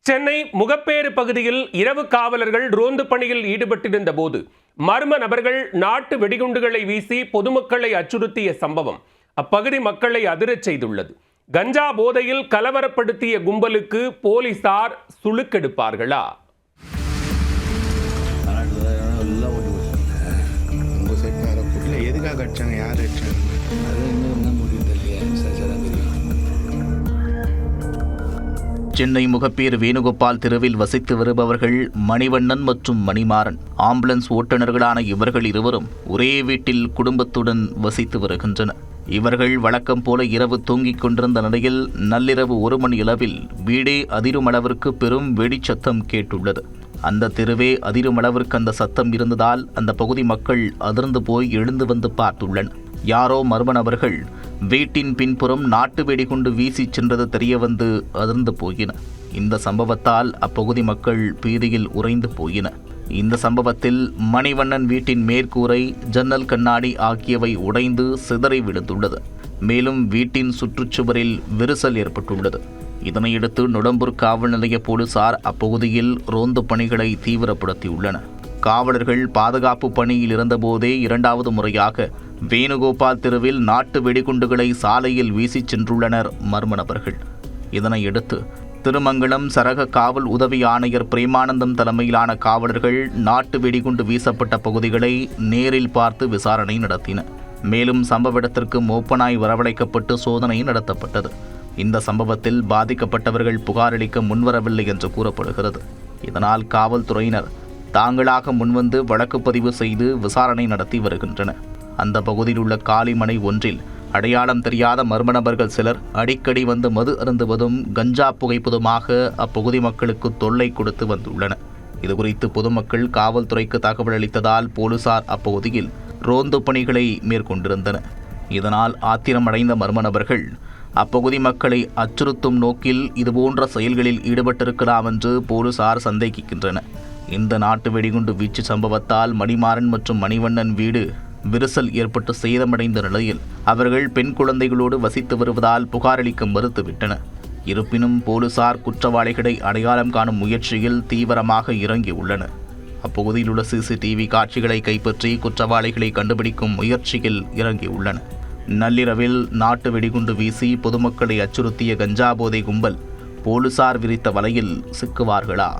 சென்னை முகப்பேறு பகுதியில் இரவு காவலர்கள் ரோந்து பணியில் ஈடுபட்டிருந்த போது மர்ம நபர்கள் நாட்டு வெடிகுண்டுகளை வீசி பொதுமக்களை அச்சுறுத்திய சம்பவம் அப்பகுதி மக்களை அதிரச் செய்துள்ளது. கஞ்சா போதையில் கலவரப்படுத்திய கும்பலுக்கு போலீசார் சுளுக்கெடுப்பார்களா? சென்னை முகப்பேறு வேணுகோபால் தெருவில் வசித்து வருபவர்கள் மணிவண்ணன் மற்றும் மணிமாறன். ஆம்புலன்ஸ் ஓட்டுநர்களான இவர்கள் இருவரும் ஒரே வீட்டில் குடும்பத்துடன் வசித்து வருகின்றனர். இவர்கள் வழக்கம் போல இரவு தூங்கிக் கொண்டிருந்த நிலையில் நள்ளிரவு 1 மணி அளவில் வீடே அதிரும் அளவிற்கு பெரும் வெடிச்சத்தம் கேட்டுள்ளது. அந்த தெருவே அதிரும் அளவிற்கு அந்த சத்தம் இருந்ததால் அந்த பகுதி மக்கள் அதிர்ந்து போய் எழுந்து வந்து பார்த்துள்ளனர். யாரோ மர்ம நபர்கள் வீட்டின் பின்புறம் நாட்டு வெடிகுண்டு வீசி சென்றது தெரியவந்து அதிர்ந்து போயின. இந்த சம்பவத்தால் அப்பகுதி மக்கள் பீதியில் உறைந்து போயின. இந்த சம்பவத்தில் மணிவண்ணன் வீட்டின் மேற்கூரை, ஜன்னல் கண்ணாடி ஆகியவை உடைந்து சிதறி விழுந்துள்ளது. மேலும் வீட்டின் சுற்றுச்சுவரில் விரிசல் ஏற்பட்டுள்ளது. இதனையடுத்து நுடம்பூர் காவல் நிலைய போலீசார் அப்பகுதியில் ரோந்து பணிகளை தீவிரப்படுத்தியுள்ளனர். காவலர்கள் பாதுகாப்பு பணியில் இருந்தபோதே 2வது முறையாக வேணுகோபால் தெருவில் நாட்டு வெடிகுண்டுகளை சாலையில் வீசிச் சென்றுள்ளனர் மர்ம நபர்கள். இதனையடுத்து திருமங்கலம் சரக காவல் உதவி ஆணையர் பிரேமானந்தம் தலைமையிலான காவலர்கள் நாட்டு வெடிகுண்டு வீசப்பட்ட பகுதிகளை நேரில் பார்த்து விசாரணை நடத்தினர். மேலும் சம்பவ இடத்திற்கு மோப்பனாய் வரவழைக்கப்பட்டு சோதனை நடத்தப்பட்டது. இந்த சம்பவத்தில் பாதிக்கப்பட்டவர்கள் புகாரளிக்க முன்வரவில்லை என்று கூறப்படுகிறது. இதனால் காவல்துறையினர் தாங்களாக முன்வந்து வழக்கு பதிவு செய்து விசாரணை நடத்தி வருகின்றனர். அந்த பகுதியில் உள்ள காலிமனை ஒன்றில் அடையாளம் தெரியாத மர்ம நபர்கள் சிலர் அடிக்கடி வந்து மது அருந்துவதும் கஞ்சா புகைப்பதுமாக அப்பகுதி மக்களுக்கு தொல்லை கொடுத்து வந்துள்ளனர். இதுகுறித்து பொதுமக்கள் காவல்துறைக்கு தகவல் அளித்ததால் போலீசார் அப்பகுதியில் ரோந்து பணிகளை மேற்கொண்டிருந்தனர். இதனால் ஆத்திரமடைந்த மர்ம நபர்கள் அப்பகுதி மக்களை அச்சுறுத்தும் நோக்கில் இதுபோன்ற செயல்களில் ஈடுபட்டிருக்கலாம் என்று போலீசார் சந்தேகிக்கின்றனர். இந்த நாட்டு வெடிகுண்டு வீச்சு சம்பவத்தால் மணிமாறன் மற்றும் மணிவண்ணன் வீடு விரிசல் ஏற்பட்டு சேதமடைந்த நிலையில் அவர்கள் பெண் குழந்தைகளோடு வசித்து வருவதால் புகாரளிக்க மறுத்துவிட்டனர். இருப்பினும் போலீசார் குற்றவாளிகளை அடையாளம் காணும் முயற்சியில் தீவிரமாக இறங்கியுள்ளனர். அப்பகுதியில் உள்ள CCTV காட்சிகளை கைப்பற்றி குற்றவாளிகளை கண்டுபிடிக்கும் முயற்சியில் இறங்கியுள்ளனர். நள்ளிரவில் நாட்டு வெடிகுண்டு வீசி பொதுமக்களை அச்சுறுத்திய கஞ்சா போதை கும்பல் போலீசார் விரித்த வலையில் சிக்குவார்களா?